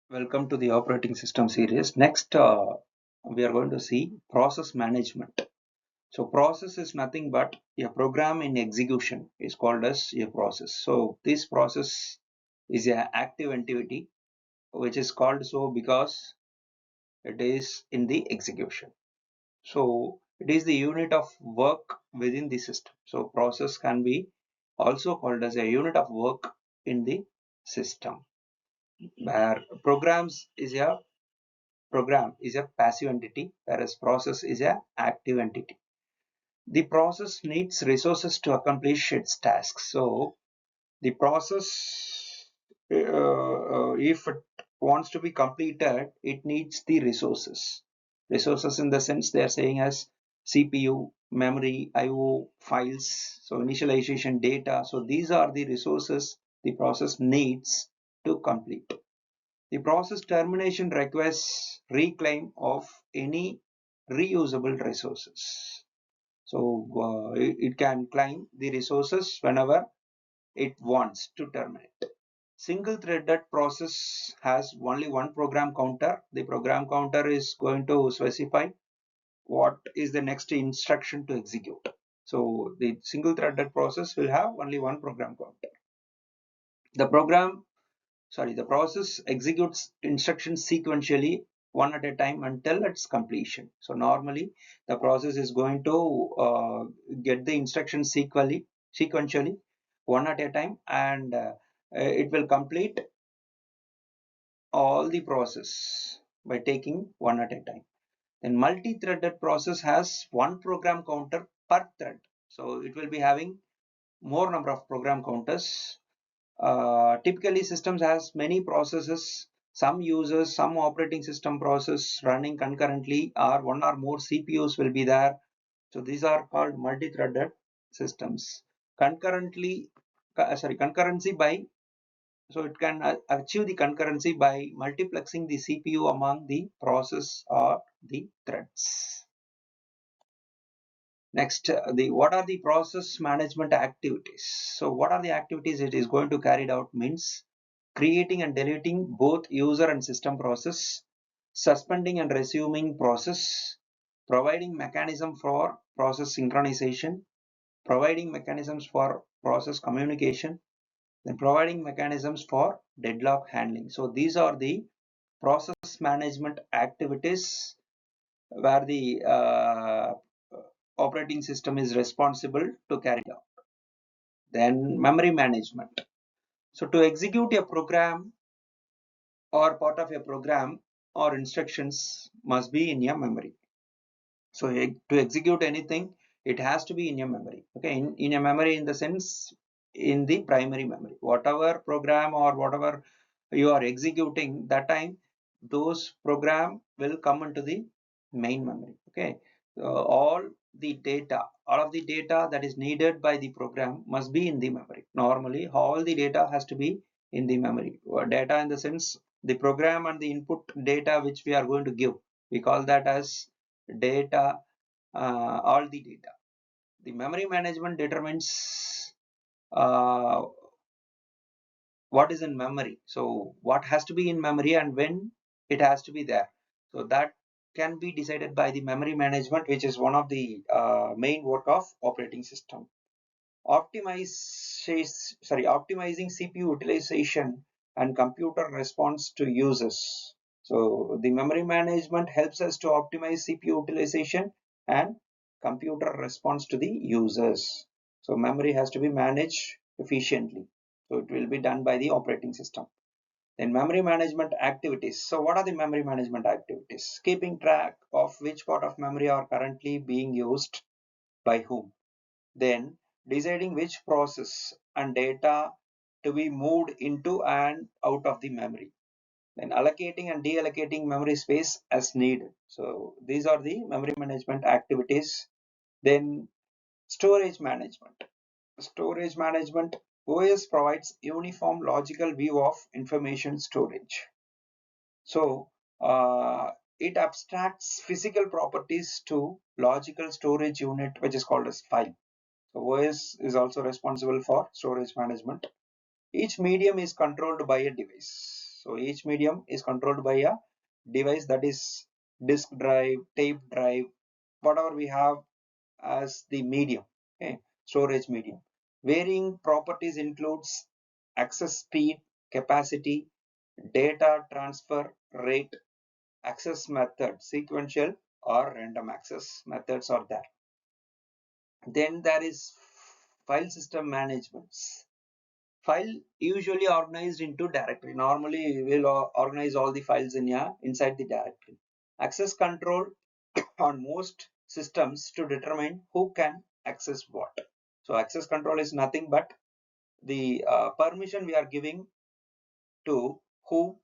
Welcome to the operating system series. Next, we are going to see process management. So process is nothing but a program in execution is called as a process. So this process is an active activity which is called so because it is in the execution. So it is the unit of work within the system. So process can be also called as a unit of work in the system, where program is a passive entity, whereas process is a active entity. The process needs resources to accomplish its tasks. So the process, if it wants to be completed, it needs the resources. Resources in the sense they are saying as CPU, memory, IO, files, so initialization data. So these are the resources the process needs to complete. The process termination requests reclaim of any reusable resources. So it can claim the resources whenever it wants to terminate. Single-threaded process has only one program counter. The program counter is going to specify what is the next instruction to execute. So the single-threaded process will have only one program counter. The process executes instructions sequentially one at a time until its completion. So normally the process is going to get the instructions sequentially one at a time, and it will complete all the process by taking one at a time. Then multi-threaded process has one program counter per thread. So it will be having more number of program counters. Typically systems has many processes, some users, some operating system process running concurrently, or one or more CPUs will be there. So these are called multi-threaded systems. Concurrency by, so it can achieve the concurrency by multiplexing the CPU among the process or the threads. Next, what are the process management activities? So what are the activities it is going to carry out means creating and deleting both user and system process, suspending and resuming process, providing mechanism for process synchronization, providing mechanisms for process communication, then providing mechanisms for deadlock handling. So these are the process management activities where the operating system is responsible to carry out. Then memory management. So to execute a program or part of a program or instructions must be in your memory. So to execute anything, it has to be in your memory. Okay, in a memory in the sense in the primary memory. Whatever program or whatever you are executing that time, those program will come into the main memory. Okay, all of the data that is needed by the program must be in the memory. Normally, all the data has to be in the memory. Data in the sense the program and the input data which we are going to give. We call that as data, all the data. The memory management determines what is in memory. So what has to be in memory and when it has to be there. So that can be decided by the memory management, which is one of the main work of operating system. Optimizing CPU utilization and computer response to users. So the memory management helps us to optimize CPU utilization and computer response to the users. So memory has to be managed efficiently. So it will be done by the operating system. Then memory management activities. So what are the memory management activities? Keeping track of which part of memory are currently being used by whom. Then deciding which process and data to be moved into and out of the memory. Then allocating and deallocating memory space as needed. So these are the memory management activities. Then storage management. Storage management, OS provides uniform logical view of information storage. So it abstracts physical properties to logical storage unit, which is called as file. So OS is also responsible for storage management. Each medium is controlled by a device. So each medium is controlled by a device, that is disk drive, tape drive, whatever we have as the medium, okay, storage medium. Varying properties includes access speed, capacity, data transfer rate, access method, sequential or random access methods are there. Then there is file system management. File usually organized into directory. Normally we'll organize all the files inside the directory. Access control on most systems to determine who can access what. So access control is nothing but the permission we are giving to who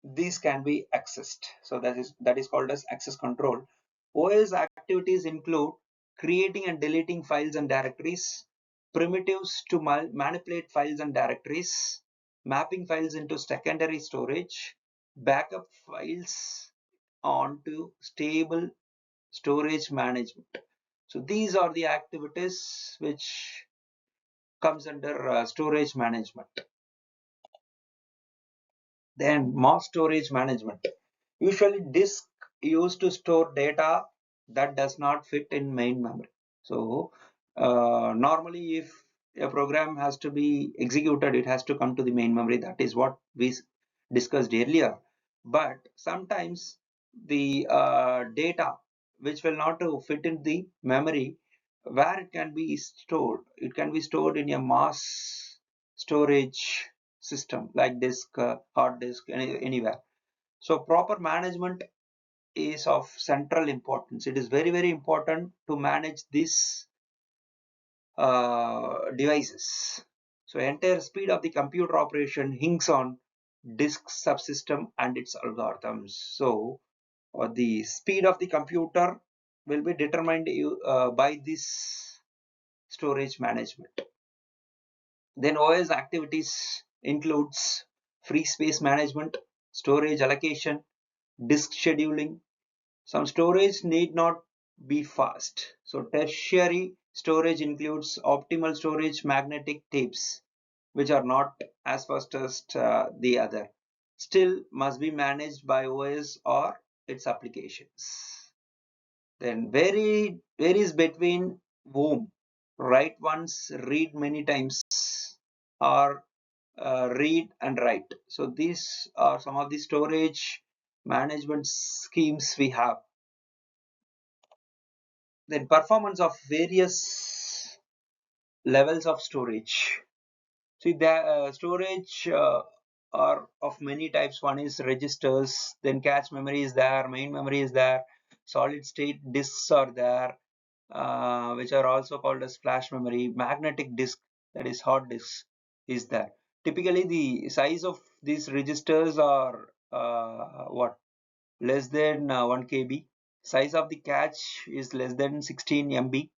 these can be accessed. So that is called as access control. OS activities include creating and deleting files and directories, primitives to manipulate files and directories, mapping files into secondary storage, backup files onto stable storage management. So these are the activities which comes under storage management. Then mass storage management. Usually disk used to store data that does not fit in main memory. So normally if a program has to be executed, it has to come to the main memory. That is what we discussed earlier. But sometimes the data which will not fit in the memory, where it can be stored, it can be stored in a mass storage system like disk, hard disk, anywhere. So proper management is of central importance. It is very important to manage these devices. So entire speed of the computer operation hinges on disk subsystem and its algorithms. So the speed of the computer will be determined by this storage management. Then OS activities includes free space management, storage allocation, disk scheduling. Some storage need not be fast. So tertiary storage includes optimal storage magnetic tapes, which are not as fast as the other. Still must be managed by OS or its applications. Then varies between whom. Write once, read many times, or read and write. So these are some of the storage management schemes we have. Then performance of various levels of storage. See, the storage are of many types. One is registers, then cache memory is there, main memory is there, solid state disks are there, which are also called as flash memory. Magnetic disk, that is hard disk, is there. Typically the size of these registers are less than 1 KB. Size of the cache is less than 16 MB.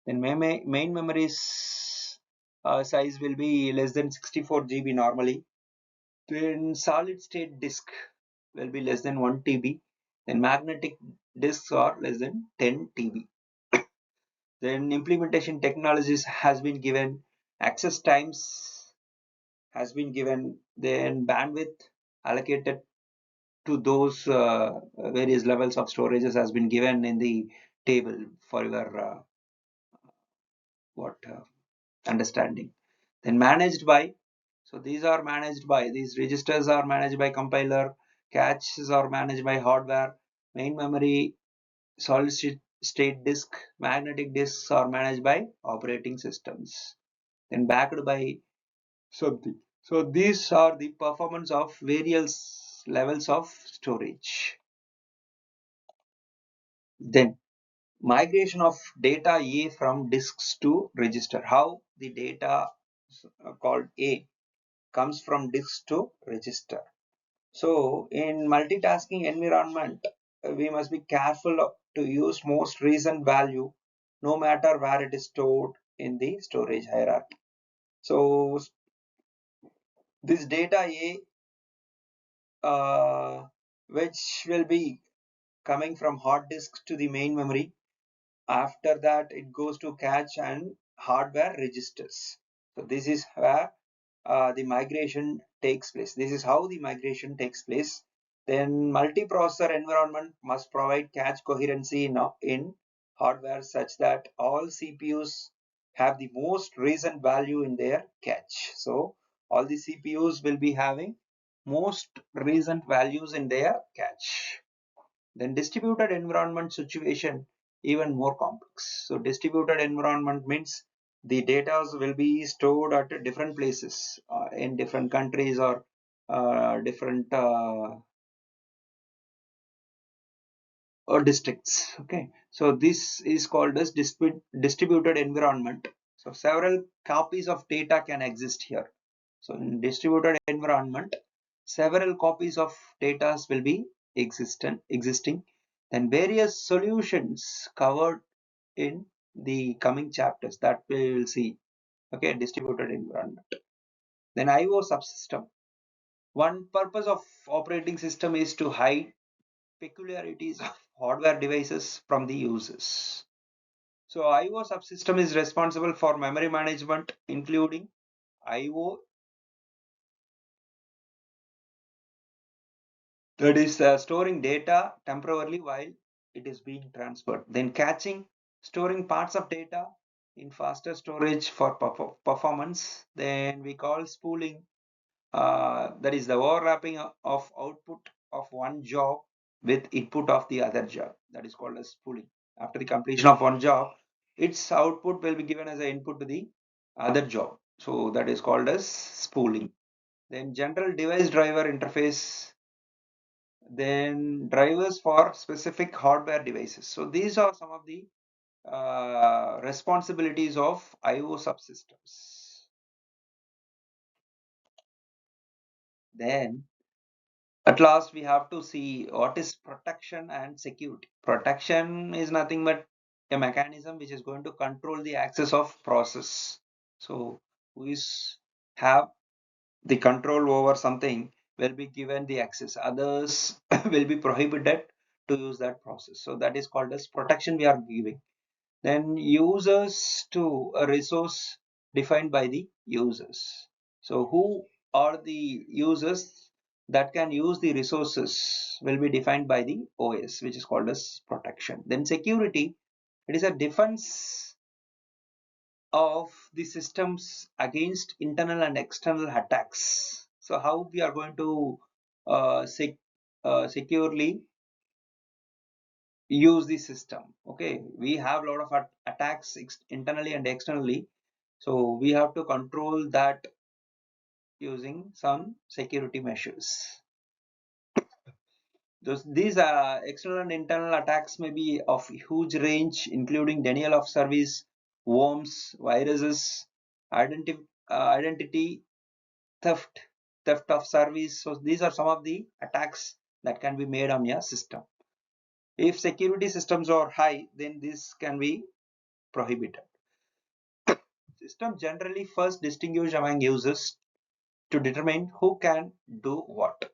Then main memory's size will be less than 64 GB normally. Then solid state disk will be less than 1 TB. Then magnetic disks are less than 10 TB. Then implementation technologies has been given, access times has been given, then bandwidth allocated to those various levels of storages has been given in the table for your understanding. Then managed by, so these are managed by, these registers are managed by compiler, caches are managed by hardware, main memory, solid state disk, magnetic disks are managed by operating systems, then backed by something. So these are the performance of various levels of storage. Then migration of data A from disks to register. How the data called A comes from disk to register. So in multitasking environment, we must be careful to use most recent value no matter where it is stored in the storage hierarchy. So this data A, which will be coming from hard disk to the main memory, after that it goes to cache and hardware registers. So this is where the migration takes place. This is how the migration takes place. Then multiprocessor environment must provide cache coherency in hardware such that all CPUs have the most recent value in their cache. So all the CPUs will be having most recent values in their cache. Then distributed environment situation even more complex. So distributed environment means the data will be stored at different places in different countries or different or districts. Okay, so this is called as distributed environment. So several copies of data can exist here. So in distributed environment, several copies of data will be existing. Then various solutions covered in the coming chapters that we will see. Okay, distributed environment. Then IO subsystem. One purpose of operating system is to hide peculiarities of hardware devices from the users. So IO subsystem is responsible for memory management, including IO, that is storing data temporarily while it is being transferred. Then caching, storing parts of data in faster storage for performance. Then we call spooling, that is the overlapping of output of one job with input of the other job. That is called as spooling. After the completion of one job, its output will be given as an input to the other job. So that is called as spooling. Then general device driver interface, then drivers for specific hardware devices. So these are some of the responsibilities of IO subsystems. Then at last we have to see what is protection and security. Protection is nothing but a mechanism which is going to control the access of process. So who is have the control over something will be given the access, others will be prohibited to use that process. So that is called as protection we are giving. Then users to a resource defined by the users. So who are the users that can use the resources will be defined by the OS, which is called as protection. Then security, it is a defense of the systems against internal and external attacks. So how we are going to securely use the system. Okay, we have a lot of attacks internally and externally, so we have to control that using some security measures. These external and internal attacks may be of huge range, including denial of service, worms, viruses, identity theft, theft of service. So these are some of the attacks that can be made on your system. If security systems are high, then this can be prohibited. System generally first distinguish among users to determine who can do what.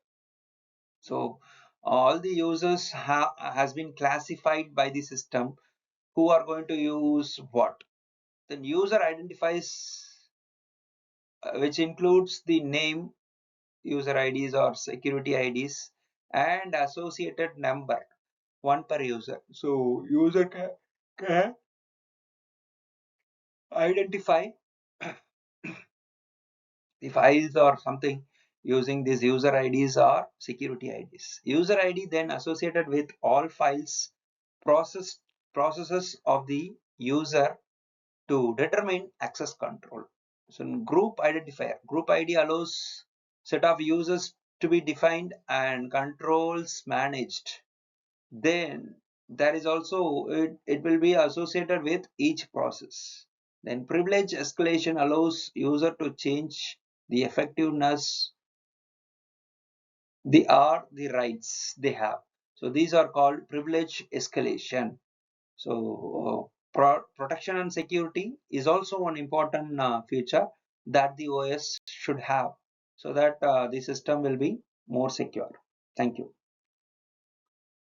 So all the users has been classified by the system who are going to use what. Then user identifies, which includes the name, user IDs or security IDs, and associated number, one per user. So user can identify the files or something using these user IDs or security IDs. User ID then associated with all files, processes of the user to determine access control. So group identifier, group ID allows set of users to be defined and controls managed. Then there is also it will be associated with each process. Then privilege escalation allows user to change the effectiveness, the rights they have. So these are called privilege escalation. So protection and security is also one important feature that the OS should have, so that the system will be more secure. Thank you.